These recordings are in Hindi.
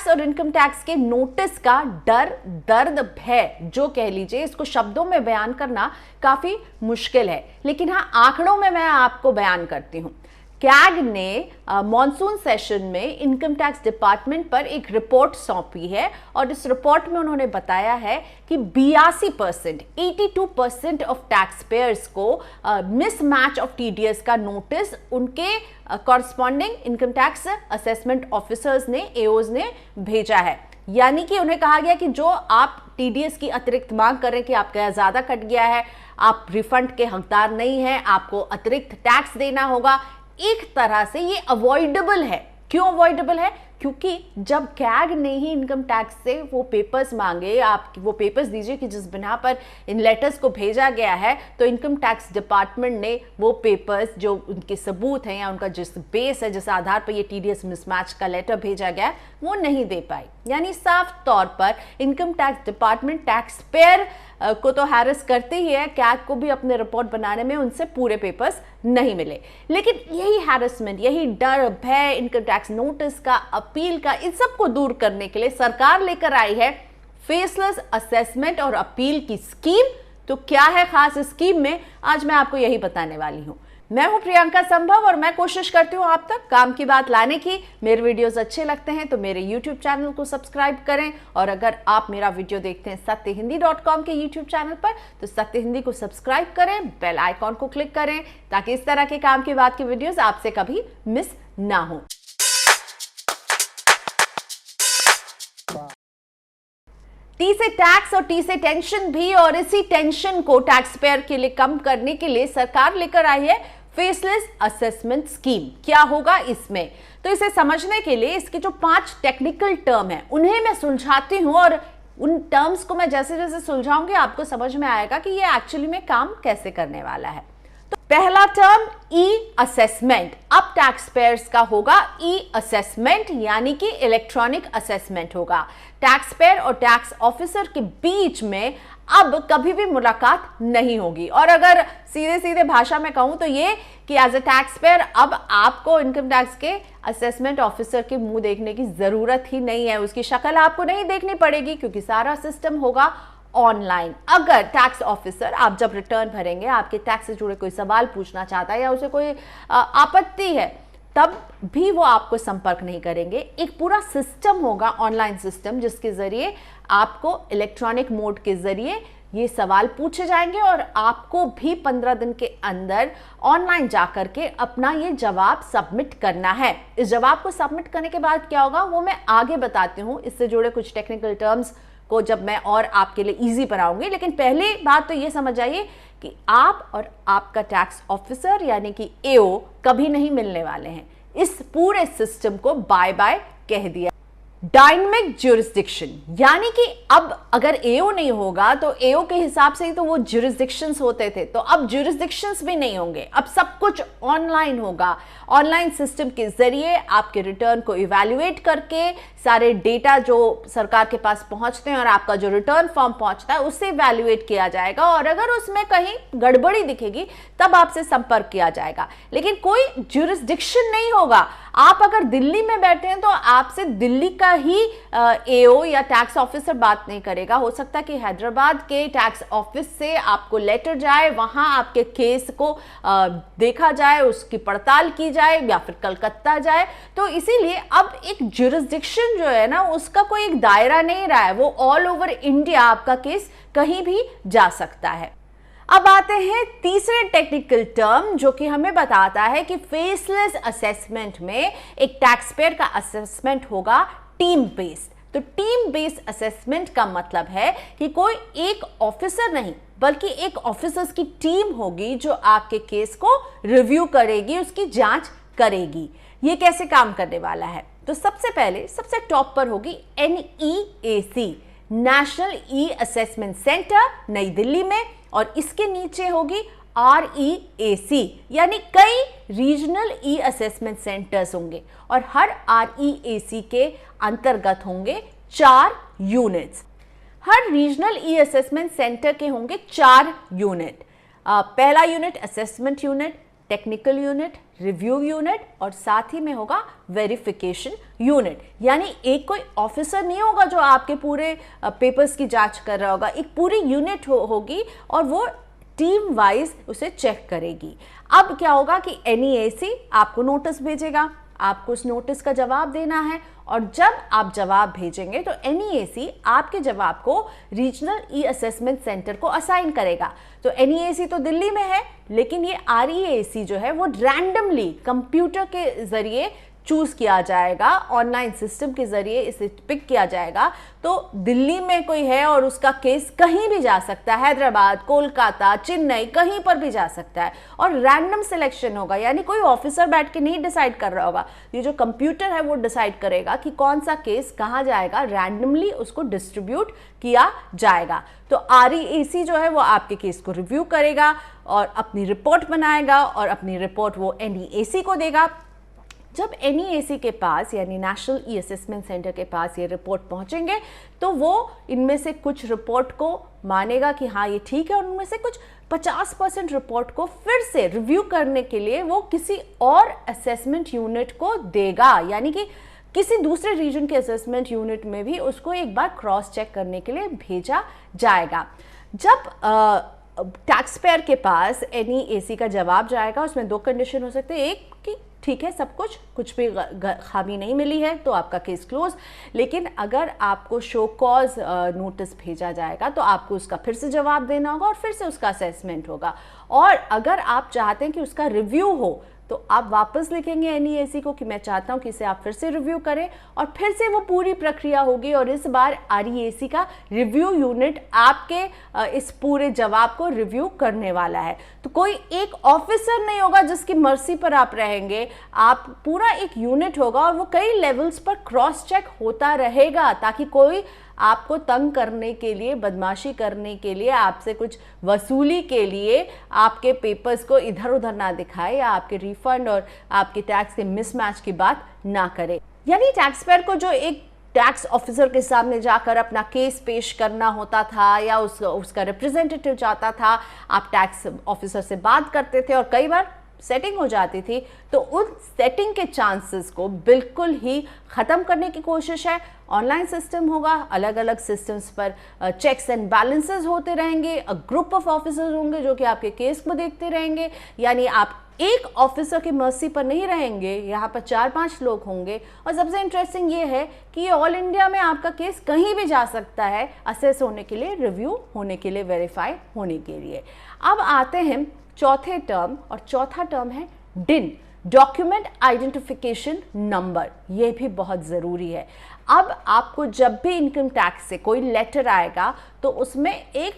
टैक्स और इनकम टैक्स के नोटिस का डर, दर्द, भय जो कह लीजिए, इसको शब्दों में बयान करना काफी मुश्किल है, लेकिन हाँ आंकड़ों में मैं आपको बयान करती हूं। कैग ने मॉनसून सेशन में इनकम टैक्स डिपार्टमेंट पर एक रिपोर्ट सौंपी है और इस रिपोर्ट में उन्होंने बताया है कि 82%, 82% ऑफ टैक्स पेयर्स को मिसमैच ऑफ टीडीएस का नोटिस उनके corresponding income tax assessment officers ने, एओज ने भेजा है। यानी कि उन्हें कहा गया कि जो आप टीडीएस की अतिरिक्त मांग कर रहे हैं कि आपका ज्यादा कट गया है, आप रिफंड के हकदार नहीं हैं, आपको अतिरिक्त टैक्स देना होगा। एक तरह से ये अवॉइडेबल है। क्यों अवॉइडेबल है? क्योंकि जब कैग ने ही इनकम टैक्स से वो पेपर्स मांगे, आप वो पेपर्स दीजिए कि जिस बिना पर इन लेटर्स को भेजा गया है, तो इनकम टैक्स डिपार्टमेंट ने वो पेपर्स जो उनके सबूत हैं या उनका जिस बेस है, जिस आधार पर ये टीडीएस मिसमैच का लेटर भेजा गया, वो नहीं दे पाई। यानी साफ तौर पर income tax department tax payer को तो हैरेस करते ही है, कैग को भी अपने रिपोर्ट बनाने में उनसे पूरे पेपर्स नहीं मिले। लेकिन यही हैरेसमेंट, यही डर, भय, इनकम टैक्स नोटिस का, अपील का, इन सब को दूर करने के लिए सरकार लेकर आई है फेसलेस असेसमेंट और अपील की स्कीम। तो क्या है खास इस स्कीम में, आज मैं आपको यही बताने वाली हूं। मैं हूं प्रियंका संभव और मैं कोशिश करती हूं आप तक काम की बात लाने की। मेरे वीडियोस अच्छे लगते हैं तो मेरे YouTube चैनल को सब्सक्राइब करें, और अगर आप मेरा वीडियो देखते हैं satyhindi.com के YouTube चैनल पर तो सत्य हिंदी को सब्सक्राइब करें, बेल आइकॉन को क्लिक करें, ताकि इस तरह के काम की बात की वीडियोस आपसे कभी मिस ना हो। टी से टैक्स और टी से टेंशन भी, और इसी टेंशन को टैक्स पेयर के लिए कम करने के लिए सरकार लेकर आई है फेसलेस असेसमेंट स्कीम। क्या होगा इसमें, तो इसे समझने के लिए इसके जो 5 टेक्निकल टर्म हैं उन्हें मैं सुलझाती हूं, और उन टर्म्स को मैं जैसे जैसे सुलझाऊंगी आपको समझ में आएगा कि ये एक्चुअली में काम कैसे करने वाला है। तो पहला टर्म ई असेसमेंट। अब टैक्स पेयर्स का होगा ई असेसमेंट, यानी कि इलेक्ट्रॉनिक असेसमेंट होगा। टैक्स पेयर और टैक्स ऑफिसर के बीच में अब कभी भी मुलाकात नहीं होगी। और अगर सीधे सीधे भाषा में कहूं तो ये कि एज ए टैक्स पेयर अब आपको इनकम टैक्स के असेसमेंट ऑफिसर के मुंह देखने की जरूरत ही नहीं है, उसकी शक्ल आपको नहीं देखनी पड़ेगी, क्योंकि सारा सिस्टम होगा ऑनलाइन। अगर टैक्स ऑफिसर, आप जब रिटर्न भरेंगे, आपके टैक्स से जुड़े कोई सवाल पूछना चाहता है या उसे कोई आपत्ति है, तब भी वो आपको संपर्क नहीं करेंगे। एक पूरा सिस्टम होगा, ऑनलाइन सिस्टम, जिसके जरिए आपको इलेक्ट्रॉनिक मोड के जरिए ये सवाल पूछे जाएंगे और आपको भी 15 दिन के अंदर ऑनलाइन जाकर के अपना ये जवाब सबमिट करना है। इस जवाब को सबमिट करने के बाद क्या होगा वो मैं आगे बताती हूँ। इससे जुड़े कुछ टेक्निकल टर्म्स को जब मैं और आपके लिए इजी बनाऊंगी, लेकिन पहली बात तो ये समझ जाइए कि आप और आपका टैक्स ऑफिसर यानी कि एओ कभी नहीं मिलने वाले हैं। इस पूरे सिस्टम को बाय बाय कह दिया। डायनेमिक ज्यूरिसडिक्शन, यानी कि अब अगर एओ नहीं होगा तो एओ के हिसाब से ही तो वो ज्यूरिसडिक्शंस होते थे, तो अब ज्यूरिसडिक्शंस भी नहीं होंगे। अब सब कुछ ऑनलाइन होगा। ऑनलाइन सिस्टम के जरिए आपके रिटर्न को इवैल्यूएट करके सारे डेटा जो सरकार के पास पहुंचते हैं और आपका जो रिटर्न फॉर्म पहुंचता है उससे इवैल्यूएट किया जाएगा, और अगर उसमें कहीं गड़बड़ी दिखेगी तब आपसे संपर्क किया जाएगा। लेकिन कोई ज्यूरिसडिक्शन नहीं होगा। आप अगर दिल्ली में बैठे हैं तो आपसे दिल्ली का ही एओ या टैक्स ऑफिसर बात नहीं करेगा। हो सकता है कि हैदराबाद के टैक्स ऑफिस से आपको लेटर जाए, वहां आपके केस को देखा जाए, उसकी पड़ताल की जाए, या फिर कलकत्ता जाए। तो इसीलिए अब एक ज्यूरिसडिक्शन जो है ना, उसका कोई एक दायरा नहीं रहा है। वो ऑल ओवर इंडिया आपका केस कहीं भी जा सकता है। अब आते हैं तीसरे टेक्निकल टर्म, जो कि हमें बताता है कि फेसलेस असेसमेंट में एक टैक्स पेयर का असेसमेंट होगा टीम बेस्ड। तो टीम बेस्ड असेसमेंट का मतलब है कि कोई एक ऑफिसर नहीं, बल्कि एक ऑफिसर्स की टीम होगी जो आपके केस को रिव्यू करेगी, उसकी जांच करेगी। ये कैसे काम करने वाला है, तो सबसे पहले सबसे टॉप पर होगी NEAC, national e assessment centre, नई दिल्ली में, और इसके नीचे होगी REAC, यानी कई रीजनल ई असेसमेंट सेंटर्स होंगे, और हर REAC के अंतर्गत होंगे 4 यूनिट्स। हर रीजनल ई असेसमेंट सेंटर के होंगे 4 यूनिट। पहला unit assessment unit, technical unit, review unit और साथ ही में होगा वेरिफिकेशन यूनिट। यानी एक कोई ऑफिसर नहीं होगा जो आपके पूरे पेपर्स की जांच कर रहा होगा, एक पूरी यूनिट होगी और वो टीम वाइज उसे चेक करेगी। अब क्या होगा कि NEAC आपको नोटिस भेजेगा, आपको उस नोटिस का जवाब देना है और जब आप जवाब भेजेंगे तो NEAC आपके जवाब को रीजनल ई-असेसमेंट सेंटर को असाइन करेगा। तो NEAC तो दिल्ली में है, लेकिन ये REAC जो है वो रैंडमली कंप्यूटर के जरिए चूज किया जाएगा, ऑनलाइन सिस्टम के जरिए इसे पिक किया जाएगा। तो दिल्ली में कोई है और उसका केस कहीं भी जा सकता है, हैदराबाद, कोलकाता, चेन्नई, कहीं पर भी जा सकता है और रैंडम सिलेक्शन होगा। यानी कोई ऑफिसर बैठ के नहीं डिसाइड कर रहा होगा, ये जो कंप्यूटर है वो डिसाइड करेगा कि कौन सा केस कहाँ जाएगा, रैंडमली उसको डिस्ट्रीब्यूट किया जाएगा। तो REAC जो है वो आपके केस को रिव्यू करेगा और अपनी रिपोर्ट बनाएगा और अपनी रिपोर्ट वो NEAC को देगा। जब NEAC के पास यानी नेशनल ई-असेसमेंट सेंटर के पास ये रिपोर्ट पहुंचेंगे तो वो इनमें से कुछ रिपोर्ट को मानेगा कि हाँ ये ठीक है और उनमें से कुछ 50% रिपोर्ट को फिर से रिव्यू करने के लिए वो किसी और असेसमेंट यूनिट को देगा। यानी कि किसी दूसरे रीजन के असेसमेंट यूनिट में भी उसको एक बार क्रॉस चेक करने के लिए भेजा जाएगा। जब टैक्स पेयर के पास NEAC का जवाब जाएगा, उसमें दो कंडीशन हो सकते हैं, एक कि ठीक है सब कुछ भी खामी नहीं मिली है तो आपका केस क्लोज, लेकिन अगर आपको शो कॉज नोटिस भेजा जाएगा तो आपको उसका फिर से जवाब देना होगा और फिर से उसका असेसमेंट होगा। और अगर आप चाहते हैं कि उसका रिव्यू हो तो आप वापस लिखेंगे NEAC को कि मैं चाहता हूं कि इसे आप फिर से रिव्यू करें और फिर से वो पूरी प्रक्रिया होगी और इस बार REAC का रिव्यू यूनिट आपके इस पूरे जवाब को रिव्यू करने वाला है। तो कोई एक ऑफिसर नहीं होगा जिसकी मर्जी पर आप रहेंगे, आप पूरा एक यूनिट होगा और वो कई लेवल्स पर क्रॉस चेक होता रहेगा ताकि कोई आपको तंग करने के लिए, बदमाशी करने के लिए, आपसे कुछ वसूली के लिए आपके पेपर्स को इधर उधर ना दिखाए या आपके रिफंड और आपके टैक्स के मिसमैच की बात ना करे। यानी टैक्स पेयर को जो एक टैक्स ऑफिसर के सामने जाकर अपना केस पेश करना होता था या उसका रिप्रेजेंटेटिव जाता था, आप टैक्स ऑफिसर से बात करते थे और कई बार सेटिंग हो जाती थी, तो उन सेटिंग के चांसेस को बिल्कुल ही ख़त्म करने की कोशिश है। ऑनलाइन सिस्टम होगा, अलग अलग सिस्टम्स पर चेक्स एंड बैलेंसेस होते रहेंगे, ग्रुप ऑफ ऑफिसर्स होंगे जो कि आपके केस को देखते रहेंगे। यानी आप एक ऑफिसर की मर्जी पर नहीं रहेंगे, यहाँ पर 4-5 लोग होंगे। और सबसे इंटरेस्टिंग ये है कि ये ऑल इंडिया में आपका केस कहीं भी जा सकता है असेस होने के लिए, रिव्यू होने के लिए, वेरीफाई होने के लिए। अब आते हैं चौथे टर्म, और चौथा टर्म है DIN, डॉक्यूमेंट आइडेंटिफिकेशन नंबर। ये भी बहुत ज़रूरी है। अब आपको जब भी इनकम टैक्स से कोई लेटर आएगा तो उसमें एक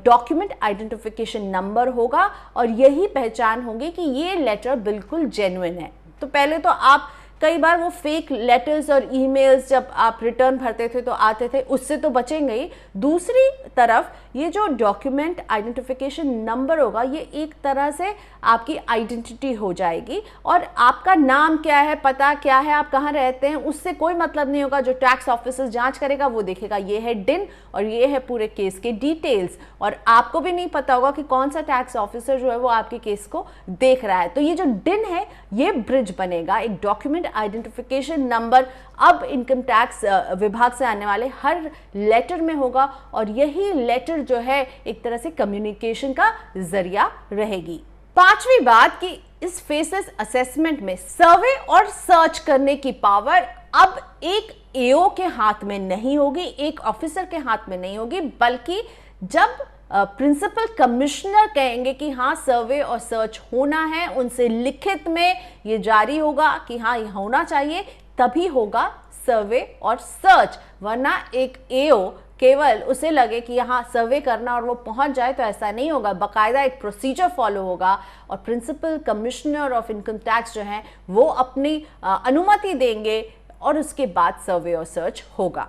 डॉक्यूमेंट आइडेंटिफिकेशन नंबर होगा और यही पहचान होगी कि ये लेटर बिल्कुल जेन्युइन है। तो पहले तो आप कई बार वो फेक लेटर्स और ईमेल्स जब आप रिटर्न भरते थे तो आते थे, उससे तो बचेंगे ही। दूसरी तरफ ये जो डॉक्यूमेंट आइडेंटिफिकेशन नंबर होगा ये एक तरह से आपकी आइडेंटिटी हो जाएगी और आपका नाम क्या है, पता क्या है, आप कहाँ रहते हैं, उससे कोई मतलब नहीं होगा। जो टैक्स ऑफिसर जांच करेगा वो देखेगा ये है DIN और ये है पूरे केस के डिटेल्स, और आपको भी नहीं पता होगा कि कौन सा टैक्स ऑफिसर जो है वो आपके केस को देख रहा है। तो ये जो DIN है ये ब्रिज बनेगा, एक डॉक्यूमेंट आइडेंटिफिकेशन नंबर अब इनकम टैक्स विभाग से आने वाले हर लेटर में होगा और यही लेटर जो है एक तरह से कम्युनिकेशन का जरिया रहेगी। पांचवी बात कि इस फेसलेस असेसमेंट में सर्वे और सर्च करने की पावर अब एक AO के हाथ में नहीं होगी, एक ऑफिसर के हाथ में नहीं होगी, बल्कि जब प्रिंसिपल कमिश्नर कहेंगे कि हाँ सर्वे और सर्च होना है, उनसे लिखित में ये जारी होगा कि हाँ ये होना चाहिए, तभी होगा सर्वे और सर्च। वरना एक AO केवल उसे लगे कि यहाँ सर्वे करना और वो पहुंच जाए तो ऐसा नहीं होगा। बाकायदा एक प्रोसीजर फॉलो होगा और principal commissioner of income tax जो है वो अपनी अनुमति देंगे और उसके बाद सर्वे और सर्च होगा।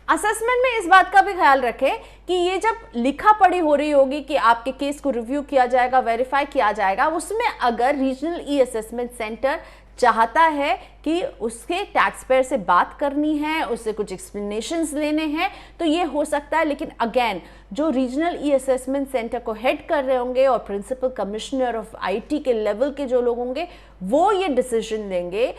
असेसमेंट में इस बात का भी ख्याल रखें कि ये जब लिखा पढ़ी हो रही होगी कि आपके केस को रिव्यू किया जाएगा, वेरीफाई किया जाएगा, उसमें अगर रीजनल ई-असेसमेंट सेंटर चाहता है कि उसके टैक्स पेयर से बात करनी है, उससे कुछ एक्सप्लेनेशंस लेने हैं, तो ये हो सकता है। लेकिन अगेन जो रीजनल ई असेसमेंट सेंटर को हेड कर रहे होंगे और प्रिंसिपल कमिश्नर ऑफ आईटी के लेवल के जो लोग होंगे वो ये डिसीजन लेंगे,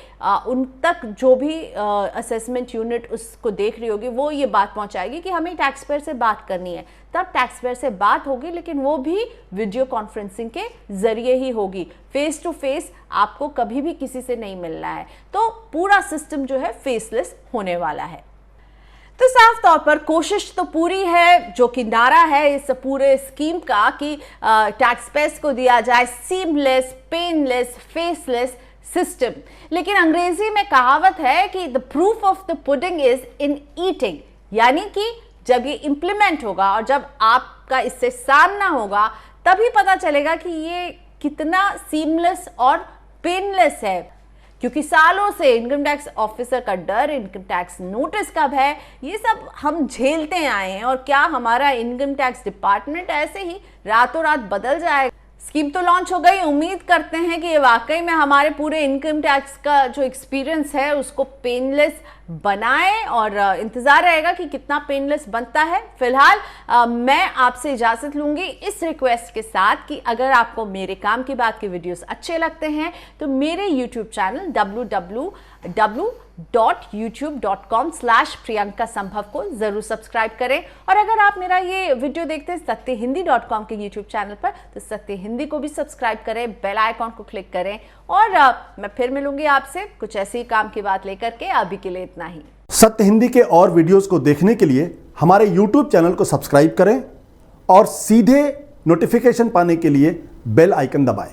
उन तक जो भी असेसमेंट यूनिट उसको देख रही होगी वो ये बात पहुंचाएगी कि हमें टैक्स पेयर से बात करनी है, तब टैक्स पेयर से बात होगी। लेकिन वो भी वीडियो कॉन्फ्रेंसिंग के जरिए ही होगी, फेस टू फेस आपको कभी भी किसी से नहीं मिलना है। तो पूरा सिस्टम जो है फेसलेस होने वाला है। तो साफ तौर पर कोशिश तो पूरी है, जो कि नारा है इस पूरे स्कीम का कि टैक्स पेयर्स को दिया जाए सीमलेस, पेनलेस, फेसलेस सिस्टम। लेकिन अंग्रेजी में कहावत है कि the proof of the pudding is in eating, यानी कि जब ये इंप्लीमेंट होगा और जब आपका इससे सामना होगा तभी पता चलेगा कि ये कितना सीमलेस और पेनलेस है। क्योंकि सालों से इनकम टैक्स ऑफिसर का डर, इनकम टैक्स नोटिस कब है, ये सब हम झेलते आए हैं। और क्या हमारा इनकम टैक्स डिपार्टमेंट ऐसे ही रातों रात बदल जाएगा? स्कीम तो लॉन्च हो गई, उम्मीद करते हैं कि ये वाकई में हमारे पूरे इनकम टैक्स का जो एक्सपीरियंस है उसको पेनलेस बनाए, और इंतजार रहेगा कि कितना पेनलेस बनता है। फिलहाल मैं आपसे इजाजत लूंगी इस रिक्वेस्ट के साथ कि अगर आपको मेरे काम की बात के वीडियोस अच्छे लगते हैं तो मेरे YouTube चैनल www.youtube.com/प्रियंका संभव को जरूर सब्सक्राइब करें। और अगर आप मेरा ये वीडियो देखते हैं सत्यहिंदी.com के YouTube चैनल पर तो सत्य हिंदी को भी सब्सक्राइब करें, बेल आइकॉन को क्लिक करें। और मैं फिर मिलूंगी आपसे कुछ ऐसे ही काम की बात लेकर के। अभी के लिए इतना ही। सत्य हिंदी के और वीडियोस को देखने के लिए हमारे YouTube चैनल को सब्सक्राइब करें और सीधे नोटिफिकेशन पाने के लिए बेल आइकन दबाएं।